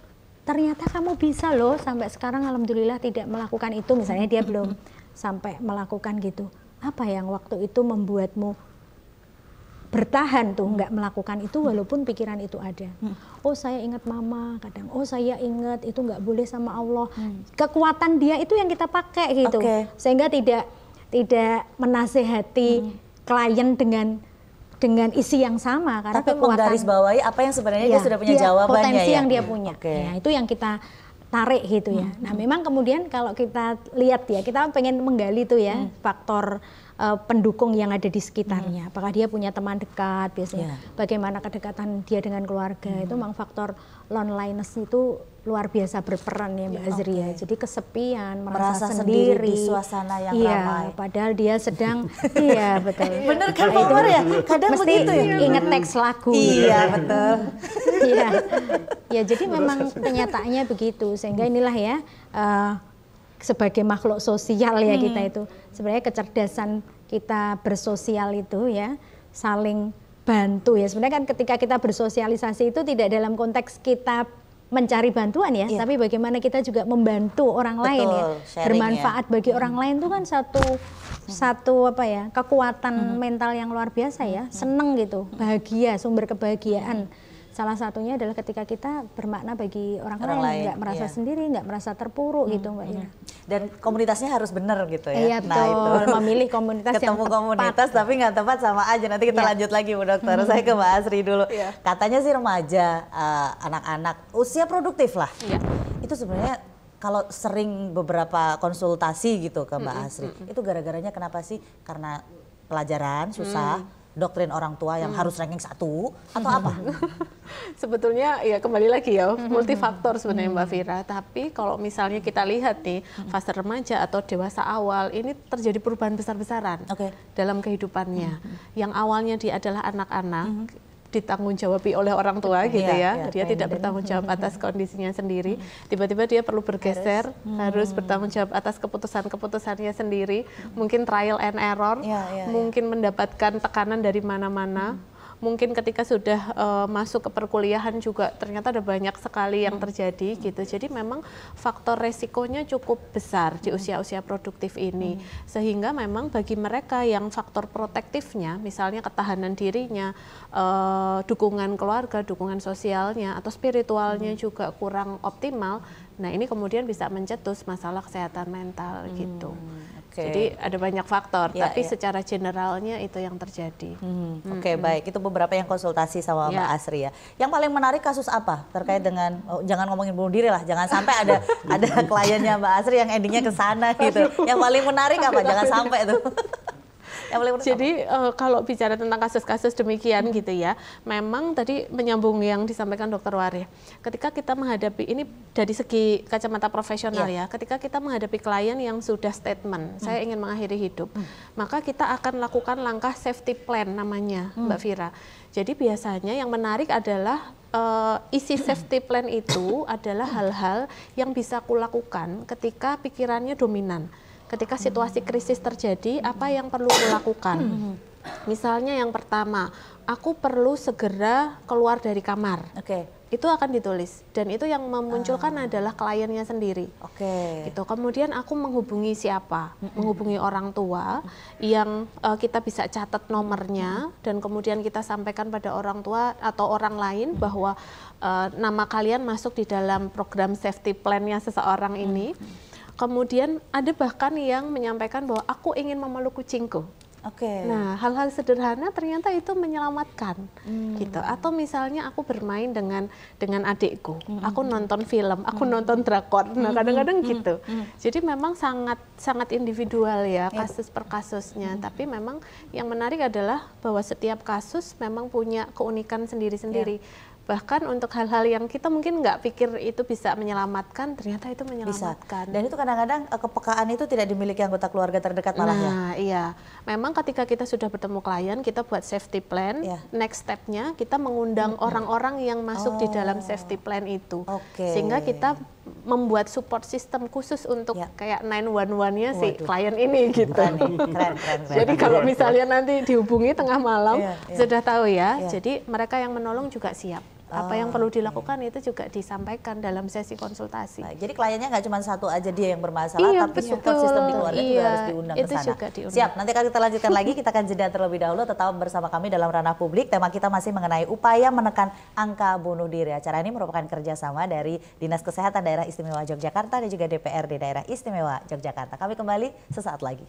ternyata kamu bisa loh sampai sekarang alhamdulillah tidak melakukan itu. Misalnya dia belum sampai melakukan gitu. Apa yang waktu itu membuatmu bertahan tuh nggak melakukan itu walaupun pikiran itu ada. Oh saya ingat mama kadang, oh saya ingat itu nggak boleh sama Allah. Kekuatan dia itu yang kita pakai gitu. Sehingga tidak menasehati klien dengan isi yang sama, karena tapi menggarisbawahi apa yang sebenarnya dia sudah punya jawabannya, potensi yang dia punya. Nah, itu yang kita tarik gitu ya. Nah memang kemudian kalau kita lihat ya, kita pengen menggali tuh ya faktor pendukung yang ada di sekitarnya. Apakah dia punya teman dekat biasanya, bagaimana kedekatan dia dengan keluarga. Itu memang faktor loneliness itu luar biasa berperan ya Mbak Azri ya. Jadi kesepian, merasa sendiri di suasana yang ramai. Padahal dia sedang iya betul. Bener kan Pak Umar ya? Kadang mesti begitu ya. Ingat teks lagu. Iya betul. Iya. Ya jadi memang kenyataannya begitu. Sehingga inilah ya sebagai makhluk sosial ya kita itu. Sebenarnya kecerdasan kita bersosial itu ya saling bantu ya. Sebenarnya kan ketika kita bersosialisasi itu tidak dalam konteks kita mencari bantuan ya, tapi bagaimana kita juga membantu orang lain ya, bermanfaat bagi orang lain itu kan satu apa ya, kekuatan mental yang luar biasa ya, seneng gitu, bahagia, sumber kebahagiaan. Salah satunya adalah ketika kita bermakna bagi orang lain, nggak merasa iya. sendiri, nggak merasa terpuruk gitu Mbak Ira. Dan komunitasnya harus benar gitu ya. Iya Nah itu memilih komunitas yang ketemu tepat. komunitas tapi nggak tepat sama aja. Nanti kita lanjut lagi Bu Dokter. Saya ke Mbak Asri dulu. Katanya sih remaja, anak-anak usia produktif lah. Itu sebenarnya kalau sering beberapa konsultasi gitu ke Mbak Asri, itu gara-garanya kenapa sih? Karena pelajaran susah, doktrin orang tua yang harus ranking 1 atau apa? Sebetulnya ya kembali lagi ya multifaktor sebenarnya Mbak Vira. Tapi kalau misalnya kita lihat nih fase remaja atau dewasa awal ini terjadi perubahan besar-besaran dalam kehidupannya. Yang awalnya dia adalah anak-anak ditanggung jawabi oleh orang tua gitu ya. Dia tidak bertanggung jawab atas kondisinya sendiri. Tiba-tiba dia perlu bergeser, harus bertanggung jawab atas keputusan-keputusannya sendiri. Mungkin trial and error, mungkin mendapatkan tekanan dari mana-mana. Mungkin ketika sudah masuk ke perkuliahan juga ternyata ada banyak sekali yang terjadi gitu. Jadi memang faktor resikonya cukup besar di usia-usia produktif ini. Sehingga memang bagi mereka yang faktor protektifnya, misalnya ketahanan dirinya, dukungan keluarga, dukungan sosialnya atau spiritualnya juga kurang optimal. Nah ini kemudian bisa mencetus masalah kesehatan mental gitu. Jadi ada banyak faktor, tapi secara generalnya itu yang terjadi. Oke, baik. Itu beberapa yang konsultasi sama Mbak Asri ya. Yang paling menarik kasus apa terkait dengan, jangan ngomongin bunuh diri lah, jangan sampai ada kliennya Mbak Asri yang endingnya ke sana gitu. Yang paling menarik apa? Jangan sampai tuh. Jadi kalau bicara tentang kasus-kasus demikian gitu ya, memang tadi menyambung yang disampaikan Dr. Wari. Ketika kita menghadapi ini dari segi kacamata profesional ya, ketika kita menghadapi klien yang sudah statement, saya ingin mengakhiri hidup, maka kita akan lakukan langkah safety plan namanya, Mbak Vira. Jadi biasanya yang menarik adalah isi safety plan itu adalah hal-hal yang bisa kulakukan ketika pikirannya dominan. Ketika situasi krisis terjadi, apa yang perlu kulakukan? Misalnya yang pertama, aku perlu segera keluar dari kamar. Itu akan ditulis dan itu yang memunculkan adalah kliennya sendiri. Gitu. Kemudian aku menghubungi siapa? Menghubungi orang tua yang kita bisa catat nomornya dan kemudian kita sampaikan pada orang tua atau orang lain bahwa nama kalian masuk di dalam program safety plan-nya seseorang ini. Kemudian ada bahkan yang menyampaikan bahwa aku ingin memeluk kucingku. Nah, hal-hal sederhana ternyata itu menyelamatkan, gitu. Atau misalnya aku bermain dengan adikku, aku nonton film, aku nonton drakor. Nah, kadang-kadang gitu. Jadi memang sangat individual ya kasus per kasusnya. Tapi memang yang menarik adalah bahwa setiap kasus memang punya keunikan sendiri-sendiri. Bahkan untuk hal-hal yang kita mungkin nggak pikir itu bisa menyelamatkan, ternyata itu menyelamatkan. Dan itu kadang-kadang kepekaan itu tidak dimiliki anggota keluarga terdekat malah ya? Nah iya, memang ketika kita sudah bertemu klien, kita buat safety plan, next step-nya kita mengundang orang-orang yang masuk di dalam safety plan itu. Sehingga kita membuat support system khusus untuk kayak 911-nya si klien ini gitu. Keren. Jadi kalau misalnya nanti dihubungi tengah malam, sudah tahu ya, jadi mereka yang menolong juga siap. Apa yang perlu dilakukan itu juga disampaikan dalam sesi konsultasi. Jadi kliennya nggak cuma satu aja dia yang bermasalah, tapi support system di keluarga juga harus diundang ke sana. Siap, nanti akan kita lanjutkan lagi, kita akan jeda terlebih dahulu, tetap bersama kami dalam ranah publik. Tema kita masih mengenai upaya menekan angka bunuh diri. Acara ini merupakan kerjasama dari Dinas Kesehatan Daerah Istimewa Yogyakarta dan juga DPRD Daerah Istimewa Yogyakarta. Kami kembali sesaat lagi.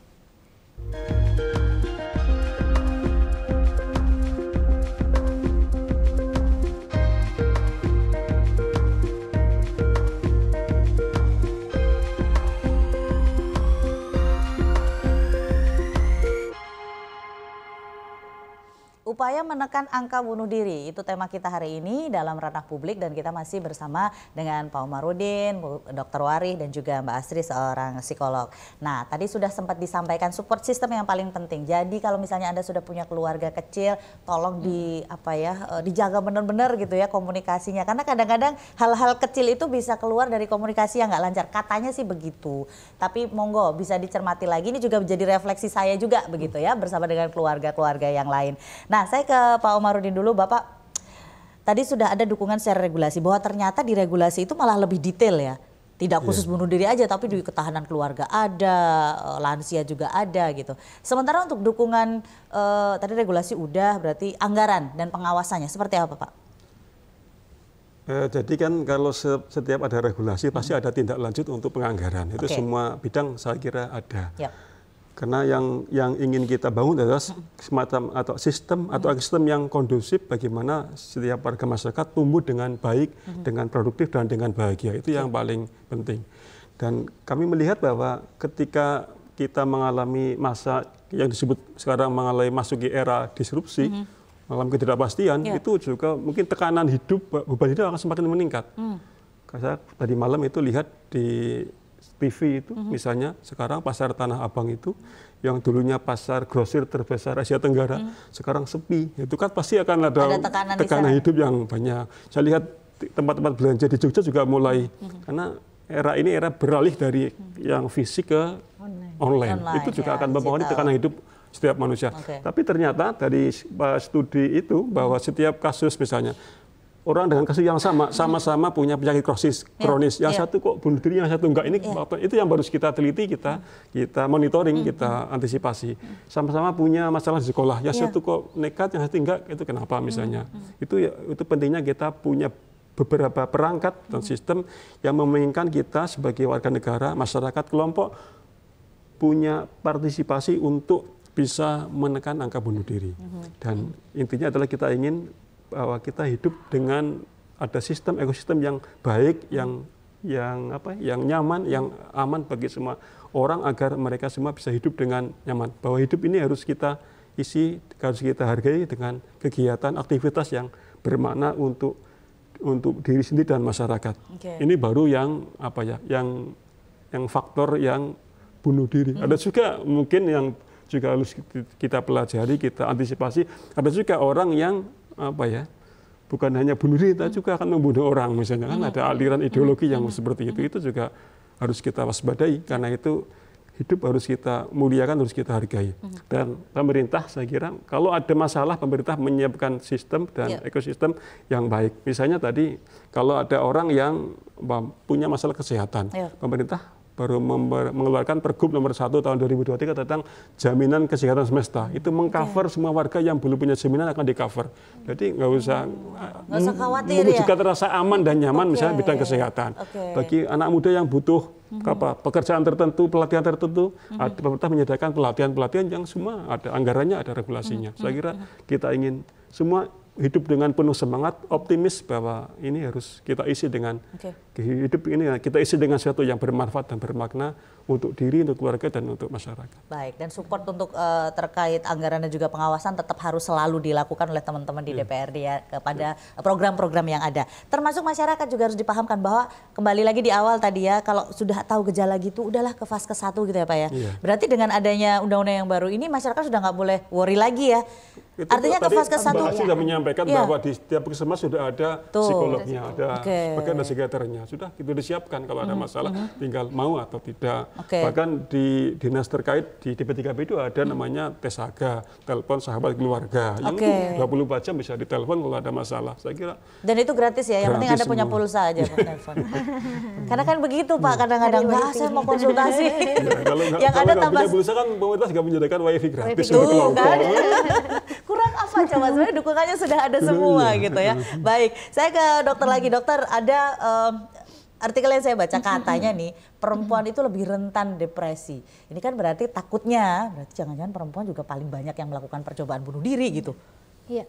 Upaya menekan angka bunuh diri, itu tema kita hari ini dalam ranah publik dan kita masih bersama dengan Pak Omarudin, Dr. Wari dan juga Mbak Asri seorang psikolog. Nah, tadi sudah sempat disampaikan support system yang paling penting. Jadi kalau misalnya Anda sudah punya keluarga kecil, tolong dijaga benar-benar gitu ya komunikasinya. Karena kadang-kadang hal-hal kecil itu bisa keluar dari komunikasi yang nggak lancar. Katanya sih begitu. Tapi monggo bisa dicermati lagi. Ini juga menjadi refleksi saya juga begitu ya bersama dengan keluarga-keluarga yang lain. Nah, saya ke Pak Omarudin dulu, Bapak. Tadi sudah ada dukungan secara regulasi, bahwa ternyata di regulasi itu malah lebih detail ya. Tidak khusus bunuh diri aja, tapi di ketahanan keluarga ada, lansia juga ada gitu. Sementara untuk dukungan, tadi regulasi udah, berarti anggaran dan pengawasannya seperti apa, Pak? Jadi kan kalau setiap ada regulasi pasti ada tindak lanjut untuk penganggaran. Itu semua bidang saya kira ada. Yep. Karena yang ingin kita bangun adalah semacam atau sistem atau ekosistem yang kondusif bagaimana setiap warga masyarakat tumbuh dengan baik, dengan produktif dan dengan bahagia. Itu yang paling penting. Dan kami melihat bahwa ketika kita mengalami masa yang disebut sekarang mengalami masuki era disrupsi, mengalami ketidakpastian, itu juga mungkin tekanan hidup, beban hidup akan semakin meningkat. Saya tadi malam itu lihat di TV itu, misalnya sekarang pasar Tanah Abang itu, yang dulunya pasar grosir terbesar Asia Tenggara, sekarang sepi. Itu kan pasti akan ada tekanan hidup yang banyak. Saya lihat tempat-tempat belanja di Jogja juga mulai, karena era ini era beralih dari yang fisik ke online. Itu juga akan mempengaruhi tekanan hidup setiap manusia. Tapi ternyata dari studi itu bahwa setiap kasus misalnya orang dengan kasus yang sama-sama punya penyakit kronis, yang satu kok bunuh diri, yang satu enggak, ini itu yang harus kita teliti, kita monitoring, kita antisipasi. Sama-sama punya masalah di sekolah, yang satu kok nekat, yang satu enggak, itu kenapa misalnya. Itu pentingnya kita punya beberapa perangkat dan sistem yang memungkinkan kita sebagai warga negara, masyarakat, kelompok punya partisipasi untuk bisa menekan angka bunuh diri. Dan intinya adalah kita ingin bahwa kita hidup dengan ada sistem ekosistem yang baik, yang nyaman, yang aman bagi semua orang agar mereka semua bisa hidup dengan nyaman. Bahwa hidup ini harus kita isi, harus kita hargai dengan kegiatan, aktivitas yang bermakna untuk diri sendiri dan masyarakat. Ini baru yang faktor yang bunuh diri. Ada juga mungkin yang juga harus kita pelajari, kita antisipasi. Ada juga orang yang bukan hanya bunuh diri, tapi juga akan membunuh orang misalnya. Kan ada aliran ideologi yang seperti itu juga harus kita waspadai. Karena itu hidup harus kita muliakan, harus kita hargai. Dan pemerintah saya kira kalau ada masalah, pemerintah menyiapkan sistem dan ekosistem yang baik. Misalnya tadi kalau ada orang yang punya masalah kesehatan, pemerintah baru mengeluarkan Pergub nomor 1 tahun 2023 tentang jaminan kesehatan semesta. Itu mengcover semua warga yang belum punya jaminan akan di-cover. Jadi nggak usah khawatir juga terasa aman dan nyaman misalnya bidang kesehatan. Bagi anak muda yang butuh pekerjaan tertentu, pelatihan tertentu, pemerintah menyediakan pelatihan-pelatihan yang semua ada anggarannya, ada regulasinya. Saya kira kita ingin semua hidup dengan penuh semangat, optimis bahwa ini harus kita isi dengan hidup ini kita isi dengan sesuatu yang bermanfaat dan bermakna untuk diri, untuk keluarga dan untuk masyarakat. Baik, dan support untuk terkait anggaran dan juga pengawasan tetap harus selalu dilakukan oleh teman-teman di DPRD ya kepada program-program yang ada. Termasuk masyarakat juga harus dipahamkan bahwa kembali lagi di awal tadi ya, kalau sudah tahu gejala gitu udahlah ke fase ke-1 gitu ya Pak ya. Berarti dengan adanya undang-undang yang baru ini masyarakat sudah nggak boleh worry lagi ya. Itu artinya ke fase ke-1 sudah menyampaikan bahwa di setiap puskesmas sudah ada psikolognya, ada bahkan ada psikiaternya. Sudah itu disiapkan kalau ada masalah tinggal mau atau tidak. Bahkan di dinas terkait di DP3P itu ada namanya TESAGA, telepon sahabat keluarga. Yang itu 24 jam bisa ditelepon kalau ada masalah. Saya kira. Dan itu gratis ya, yang penting Anda punya pulsa aja Pak telepon. Karena kan begitu Pak, kadang-kadang saya mau konsultasi. Yang ada tambah punya pulsa kan pemerintah juga menyediakan wifi gratis untuk kelompok. Kurang apa coba, sebenarnya dukungannya sudah ada semua gitu ya. Baik, saya ke dokter lagi. Dokter, ada artikel yang saya baca katanya nih perempuan itu lebih rentan depresi. Ini kan berarti takutnya, berarti jangan-jangan perempuan juga paling banyak yang melakukan percobaan bunuh diri gitu. Iya,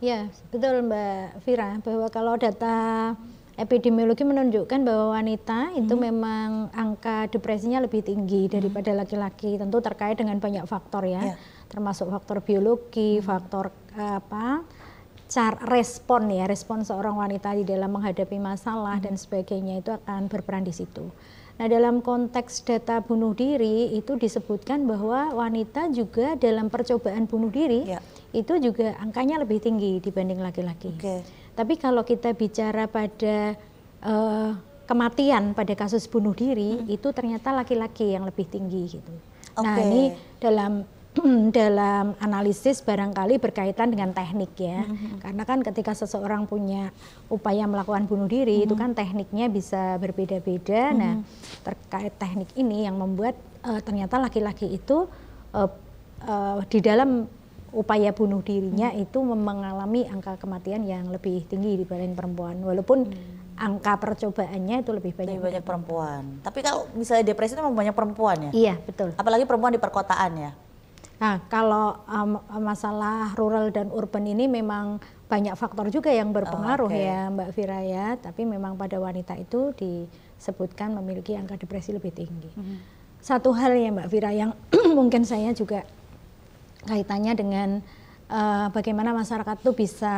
ya betul Mbak Vira, bahwa kalau data epidemiologi menunjukkan bahwa wanita itu memang angka depresinya lebih tinggi daripada laki-laki. Tentu terkait dengan banyak faktor ya, termasuk faktor biologi, faktor respon seorang wanita di dalam menghadapi masalah dan sebagainya itu akan berperan di situ. Nah, dalam konteks data bunuh diri itu disebutkan bahwa wanita juga dalam percobaan bunuh diri itu juga angkanya lebih tinggi dibanding laki-laki. Tapi kalau kita bicara pada kematian pada kasus bunuh diri itu ternyata laki-laki yang lebih tinggi gitu. Nah, ini dalam analisis barangkali berkaitan dengan teknik ya, karena kan ketika seseorang punya upaya melakukan bunuh diri itu kan tekniknya bisa berbeda-beda. Nah, terkait teknik ini yang membuat ternyata laki-laki itu di dalam upaya bunuh dirinya itu mengalami angka kematian yang lebih tinggi dibanding perempuan, walaupun angka percobaannya itu lebih banyak. Lebih banyak perempuan. Tapi kalau misalnya depresi itu memang banyak perempuan ya? Iya, betul. Apalagi perempuan di perkotaan ya? Nah, kalau masalah rural dan urban ini memang banyak faktor juga yang berpengaruh ya Mbak Vira ya, tapi memang pada wanita itu disebutkan memiliki angka depresi lebih tinggi. Satu hal ya Mbak Vira yang mungkin saya juga kaitannya dengan bagaimana masyarakat itu bisa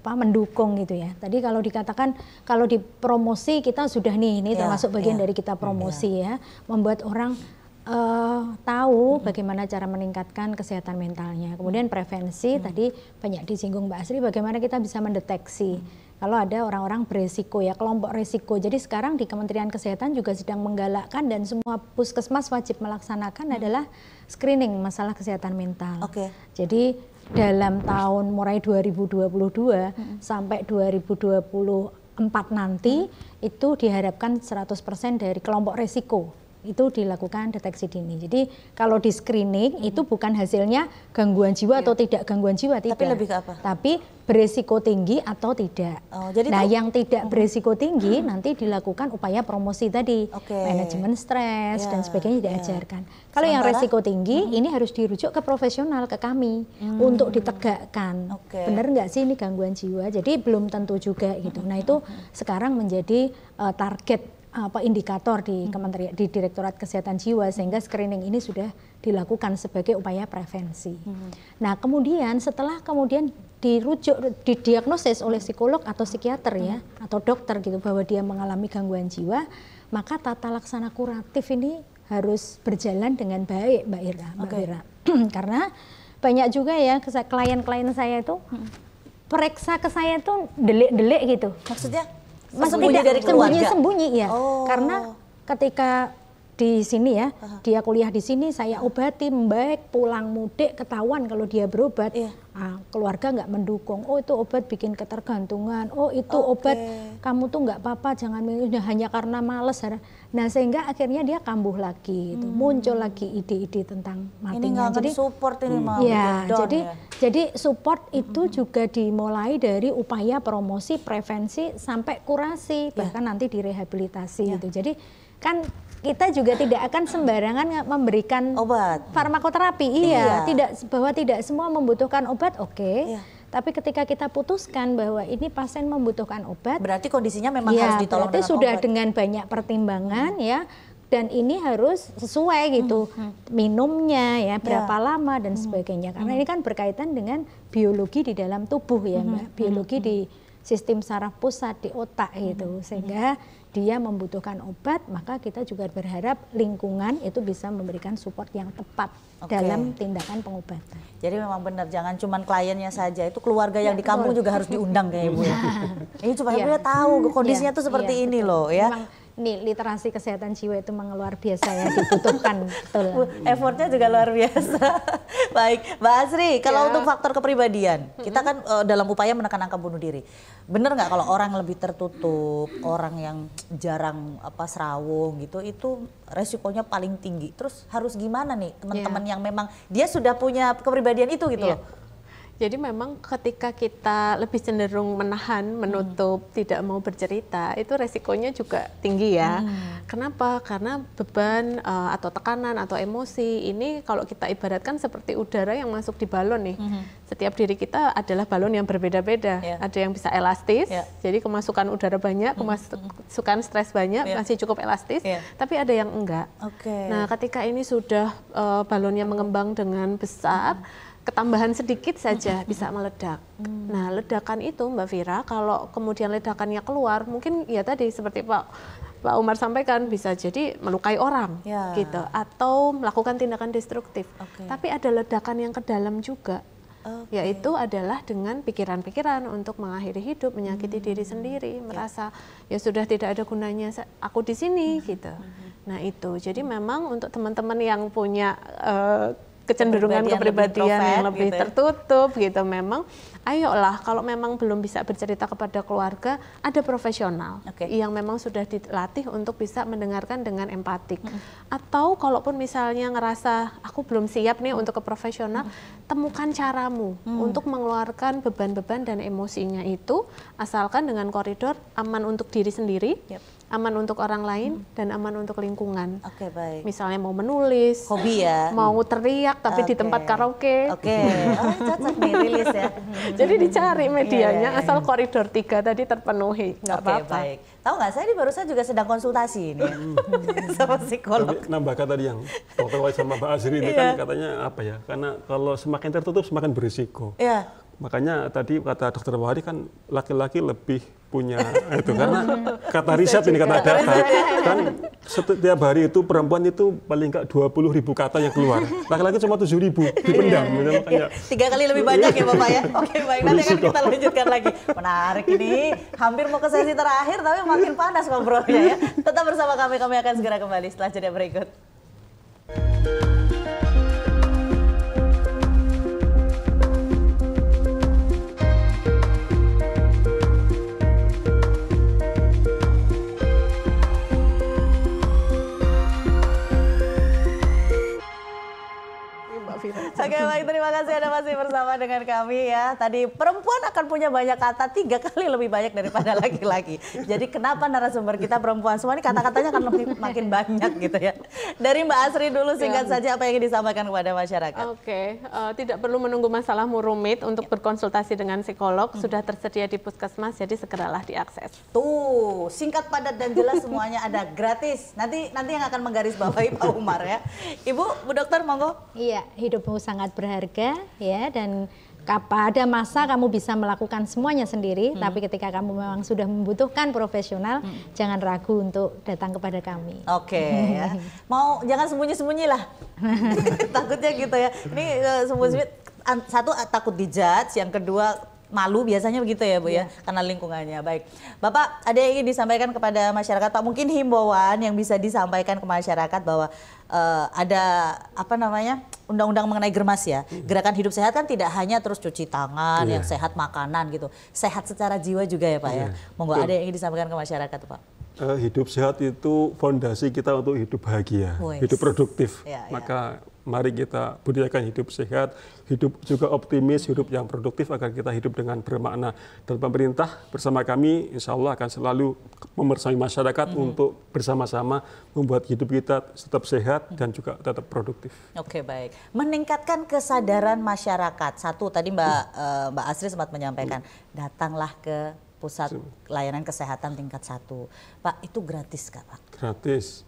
mendukung gitu ya. Tadi kalau dikatakan kalau di promosi kita sudah ini termasuk bagian dari kita promosi ya, membuat orang tahu bagaimana cara meningkatkan kesehatan mentalnya. Kemudian prevensi tadi banyak disinggung Mbak Asri, bagaimana kita bisa mendeteksi kalau ada orang-orang beresiko ya, kelompok resiko. Jadi sekarang di Kementerian Kesehatan juga sedang menggalakkan dan semua puskesmas wajib melaksanakan adalah screening masalah kesehatan mental. Jadi dalam tahun mulai 2022 sampai 2024 nanti itu diharapkan 100% dari kelompok resiko itu dilakukan deteksi dini. Jadi kalau di screening itu bukan hasilnya gangguan jiwa atau tidak gangguan jiwa, tidak. Tapi lebih ke apa? Tapi beresiko tinggi atau tidak. Jadi nah, yang tidak beresiko tinggi nanti dilakukan upaya promosi tadi, manajemen stres dan sebagainya diajarkan. Kalau yang resiko tinggi ini harus dirujuk ke profesional, ke kami untuk ditegakkan. Benar nggak sih ini gangguan jiwa? Jadi belum tentu juga gitu. Nah itu sekarang menjadi target indikator di Kementerian di Direktorat Kesehatan Jiwa, sehingga screening ini sudah dilakukan sebagai upaya prevensi. Nah kemudian setelah dirujuk didiagnosis oleh psikolog atau psikiater ya atau dokter gitu bahwa dia mengalami gangguan jiwa, maka tata laksana kuratif ini harus berjalan dengan baik Mbak Ira. Karena banyak juga ya klien-klien saya itu periksa ke saya tuh delik-delik gitu. Maksudnya? Maksudnya sembunyi ya, karena ketika di sini ya, dia kuliah di sini, saya obati membaik, pulang mudik ketahuan kalau dia berobat, keluarga nggak mendukung. Oh itu obat bikin ketergantungan, oh itu obat kamu tuh nggak apa-apa, jangan minum hanya karena males. Nah sehingga akhirnya dia kambuh lagi, gitu. Muncul lagi ide-ide tentang matinya. Jadi support ini jadi support itu juga dimulai dari upaya promosi, prevensi sampai kurasi, bahkan nanti direhabilitasi gitu. Jadi kan kita juga tidak akan sembarangan memberikan obat farmakoterapi, bahwa tidak semua membutuhkan obat, tapi ketika kita putuskan bahwa ini pasien membutuhkan obat, berarti kondisinya memang harus ditolong berarti sudah obat. Dengan banyak pertimbangan ya, dan ini harus sesuai gitu minumnya ya, berapa lama dan sebagainya, karena ini kan berkaitan dengan biologi di dalam tubuh ya Mbak, biologi di sistem saraf pusat di otak gitu, sehingga dia membutuhkan obat, maka kita juga berharap lingkungan itu bisa memberikan support yang tepat dalam tindakan pengobatan. Jadi memang benar, jangan cuma kliennya saja, itu keluarga yang di kampung juga harus diundang kayak Ibu ya. Ini supaya dia tahu kondisinya tuh seperti ini loh ya. Memang nih literasi kesehatan jiwa itu memang luar biasa ya, dibutuhkan. Betul. Effortnya juga luar biasa. Baik, Mbak Asri, kalau untuk faktor kepribadian, kita kan dalam upaya menekan angka bunuh diri. Bener nggak kalau orang lebih tertutup, orang yang jarang serawung gitu, itu resikonya paling tinggi. Terus harus gimana nih teman-teman yang memang dia sudah punya kepribadian itu gitu loh. Jadi memang ketika kita lebih cenderung menahan, menutup, tidak mau bercerita, itu resikonya juga tinggi ya. Kenapa? Karena beban atau tekanan atau emosi ini kalau kita ibaratkan seperti udara yang masuk di balon nih. Setiap diri kita adalah balon yang berbeda-beda. Ada yang bisa elastis, jadi kemasukan udara banyak, kemasukan stres banyak, masih cukup elastis. Tapi ada yang enggak. Nah, ketika ini sudah balonnya mengembang dengan besar, ketambahan sedikit saja bisa meledak. Nah, ledakan itu Mbak Vira, kalau kemudian ledakannya keluar, mungkin ya tadi seperti Pak Umar sampaikan, bisa jadi melukai orang gitu, atau melakukan tindakan destruktif. Tapi ada ledakan yang ke dalam juga, yaitu adalah dengan pikiran-pikiran untuk mengakhiri hidup, menyakiti diri sendiri, merasa ya sudah tidak ada gunanya aku di sini gitu. Nah itu, jadi memang untuk teman-teman yang punya kecenderungan kepribadian yang lebih gitu ya. tertutup gitu. Memang ayolah, kalau memang belum bisa bercerita kepada keluarga, ada profesional yang memang sudah dilatih untuk bisa mendengarkan dengan empatik. Atau kalaupun misalnya ngerasa aku belum siap nih untuk ke profesional, temukan caramu untuk mengeluarkan beban-beban dan emosinya itu, asalkan dengan koridor aman untuk diri sendiri, aman untuk orang lain, dan aman untuk lingkungan. Oke, baik. Misalnya mau menulis, hobi ya, mau teriak tapi di tempat karaoke. Oke, oh, cocok nih rilis ya. Jadi dicari medianya, asal koridor 3 tadi terpenuhi, nggak apa-apa. Baik. Tahu nggak, saya di barusan juga sedang konsultasi ini sama psikolog. Tapi nambahkan tadi yang Dr. Wai sama Mbak Azri ini kan katanya apa ya? Karena kalau semakin tertutup semakin berisiko. Iya. Makanya tadi kata Dr. Wahri kan laki-laki lebih punya itu, karena kata riset ini, kata data kan setiap hari itu perempuan itu paling nggak 20.000 kata yang keluar, laki-laki cuma 7.000 dipendam. Makanya 3 kali lebih banyak ya Bapak ya. Oke, baik, nanti akan kita lanjutkan lagi. Menarik ini, hampir mau ke sesi terakhir tapi makin panas ngobrolnya ya. Tetap bersama kami akan segera kembali setelah jeda berikut. Oke, baik, terima kasih Anda masih bersama dengan kami ya. Tadi perempuan akan punya banyak kata 3 kali lebih banyak daripada laki-laki. Jadi kenapa narasumber kita perempuan semua ini kata-katanya akan makin banyak gitu ya. Dari Mbak Asri dulu, singkat saja apa yang ingin disampaikan kepada masyarakat. Oke, tidak perlu menunggu masalahmu rumit untuk berkonsultasi dengan psikolog. Sudah tersedia di puskesmas, jadi segeralah diakses. Tuh, singkat, padat dan jelas, semuanya ada, gratis. Nanti yang akan menggarisbawahi Pak Umar ya. Ibu, Bu Dokter, monggo. Iya, hidupmu sangat berharga ya, dan pada masa kamu bisa melakukan semuanya sendiri, tapi ketika kamu memang sudah membutuhkan profesional, jangan ragu untuk datang kepada kami. Oke, ya. Mau jangan sembunyi-sembunyi lah. Takutnya gitu ya. Ini sembunyi-sembunyi, satu takut dijudge, yang kedua malu, biasanya begitu ya Bu ya, karena lingkungannya. Baik, Bapak ada yang ingin disampaikan kepada masyarakat Pak, mungkin himbauan yang bisa disampaikan ke masyarakat bahwa ada apa namanya undang-undang mengenai germas ya, gerakan hidup sehat kan tidak hanya terus cuci tangan, yang sehat makanan gitu, sehat secara jiwa juga ya Pak ya. Monggo, ada yang ingin disampaikan ke masyarakat Pak. Hidup sehat itu fondasi kita untuk hidup bahagia, hidup produktif. Maka mari kita budayakan hidup sehat, hidup juga optimis, hidup yang produktif agar kita hidup dengan bermakna. Dan pemerintah bersama kami insya Allah akan selalu membersamai masyarakat untuk bersama-sama membuat hidup kita tetap sehat dan juga tetap produktif. Oke, baik. Meningkatkan kesadaran masyarakat. Satu, tadi Mbak Asri sempat menyampaikan, datanglah ke pusat layanan kesehatan tingkat 1. Pak, itu gratis nggak Pak? Gratis.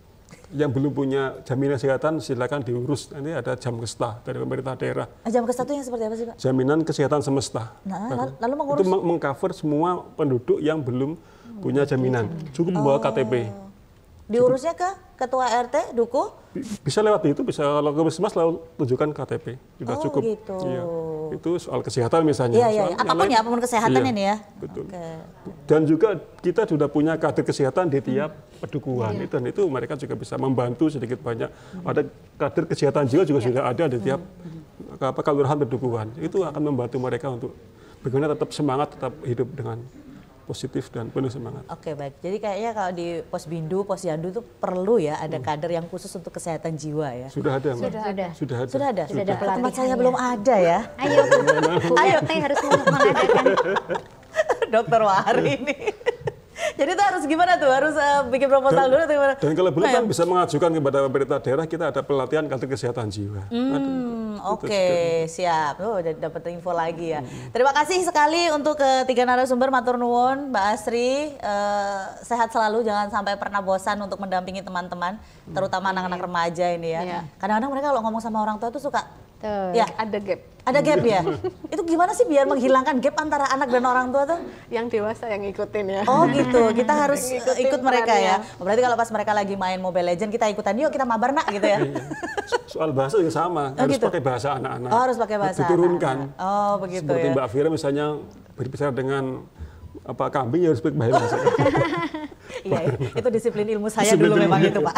Yang belum punya jaminan kesehatan silakan diurus. Nanti ada jam kesta dari pemerintah daerah. Jam kesta itu yang seperti apa sih Pak? Jaminan kesehatan semesta. Nah, lalu mengurus? Itu mengcover semua penduduk yang belum punya jaminan. Cukup membawa KTP. Diurusnya ke ketua RT, duku? Bisa lewat itu, bisa kalau ke puskesmas lalu tunjukkan KTP. Sudah cukup. Gitu. Iya. Itu soal kesehatan misalnya. Iya. Apapun kesehatan ini ya. Betul. Dan juga kita sudah punya kader kesehatan di tiap pedukuhan. Dan itu mereka juga bisa membantu sedikit banyak. Ada kader kesehatan jiwa juga sudah ada di tiap kelurahan pedukuhan. Itu akan membantu mereka untuk bagaimana tetap semangat, tetap hidup dengan positif dan penuh semangat. Oke, baik. Jadi kayaknya kalau di Posbindu, Posyandu itu perlu ya ada kader yang khusus untuk kesehatan jiwa ya. Sudah ada, Mbak. Sudah ada. Tempat saya ya. belum ada ya. Ayo, Bu RT harus mengadakan. Dokter Wahri ini. Jadi itu harus gimana tuh? Harus bikin proposal dulu atau gimana? Dan kalau belum kan bisa mengajukan kepada pemerintah daerah, kita ada pelatihan kader kesehatan jiwa. Oke, siap. Udah dapat info lagi ya. Terima kasih sekali untuk ketiga narasumber, matur nuwun, Mbak Asri. Sehat selalu, jangan sampai pernah bosan untuk mendampingi teman-teman, terutama anak-anak remaja ini ya. Kadang-kadang mereka kalau ngomong sama orang tua tuh suka ya ada gap. Ada gap ya? Itu gimana sih biar menghilangkan gap antara anak dan orang tua tuh? Yang dewasa yang ikutin ya. Oh gitu, kita harus ikut mereka ya. Berarti kalau pas mereka lagi main Mobile Legends kita ikutan, yuk kita mabar nak gitu ya. Soal bahasa juga sama, harus pakai bahasa anak-anak. Oh, harus pakai bahasa diturunkan. Anak-anak. Oh begitu. Seperti ya. Mbak Fira misalnya berbicara dengan kambing ya harus pakai bahasa. Iya, itu disiplin ilmu saya dulu memang itu Pak.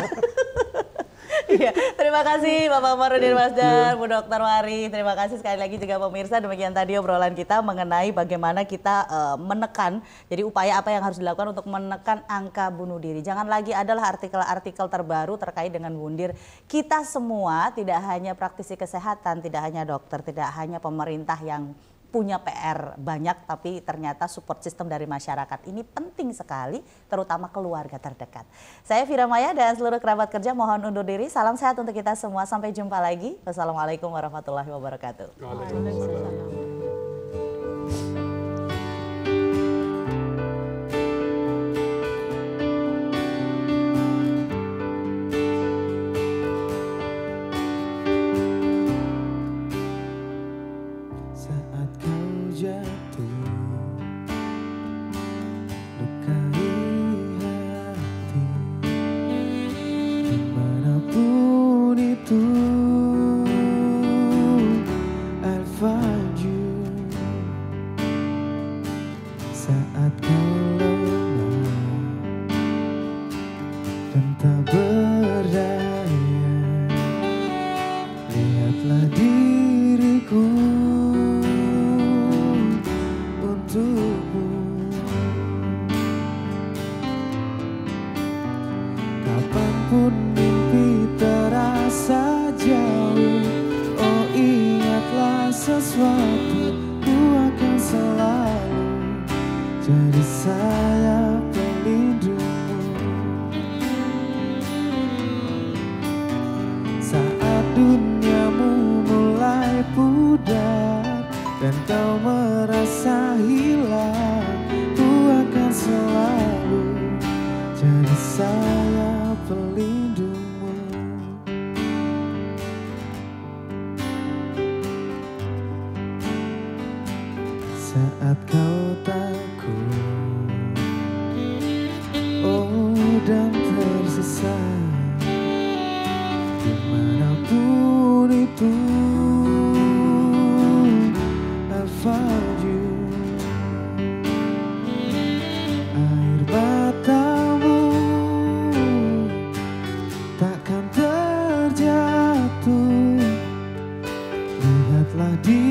Iya, terima kasih Bapak Marudin Masdar, Bu Dr. Wari. Terima kasih sekali lagi juga pemirsa. Demikian tadi obrolan kita mengenai bagaimana kita menekan, jadi upaya apa yang harus dilakukan untuk menekan angka bunuh diri. Jangan lagi adalah artikel-artikel terbaru terkait dengan bunuh diri. Kita semua, tidak hanya praktisi kesehatan, tidak hanya dokter, tidak hanya pemerintah yang punya PR banyak, tapi ternyata support system dari masyarakat ini penting sekali, terutama keluarga terdekat. Saya Vira Maya dan seluruh kerabat kerja mohon undur diri. Salam sehat untuk kita semua. Sampai jumpa lagi. Wassalamualaikum warahmatullahi wabarakatuh. Waalaikumsalam. Saat kau jatuh, lukai hati, dimanapun itu, I'll find you. Saat kau lemah dan tak berdaya, lihatlah diriku untukmu. Kapanpun mimpi terasa jauh, oh ingatlah sesuatu, ku akan selalu jadi sayap pelindungmu. Saat duniamu mulai pudar dan kau merasa hilang, ku akan selalu jadi sayap pelindungmu. Saat kau takut, oh dan tersesat, dimanapun itu, I'll find you. Air matamu takkan terjatuh, lihatlah di